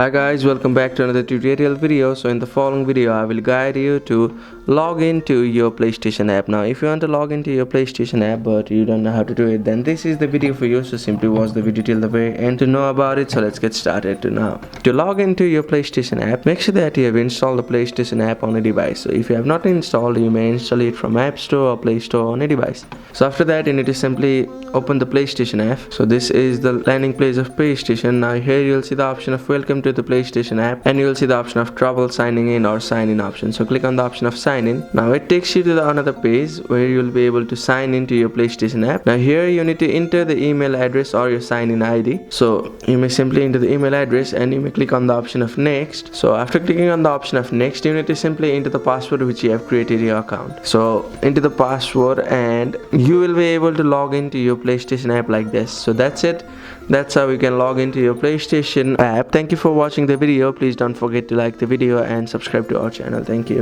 Hi guys, welcome back to another tutorial video. So in the following video I will guide you to log into your PlayStation app. Now if you want to log into your PlayStation app but you don't know how to do it, then this is the video for you. So simply watch the video till the very end to know about it. So let's get started. To log into your PlayStation app, make sure that you have installed the PlayStation app on a device. So if you have not installed, you may install it from App Store or Play Store on a device. So after that you need to simply open the PlayStation app. So this is the landing page of PlayStation. Now here you'll see the option of welcome to the PlayStation app, and you will see the option of trouble signing in or sign in option. So click on the option of sign in. Now it takes you to another page where you will be able to sign into your PlayStation app. Now here you need to enter the email address or your sign in ID. So you may simply enter the email address and you may click on the option of next. So after clicking on the option of next, you need to simply enter the password which you have created your account. So enter the password and you will be able to log into your PlayStation app like this. So that's it. That's how you can log into your PlayStation app. Thank you for watching the video. Please don't forget to like the video and subscribe to our channel. Thank you.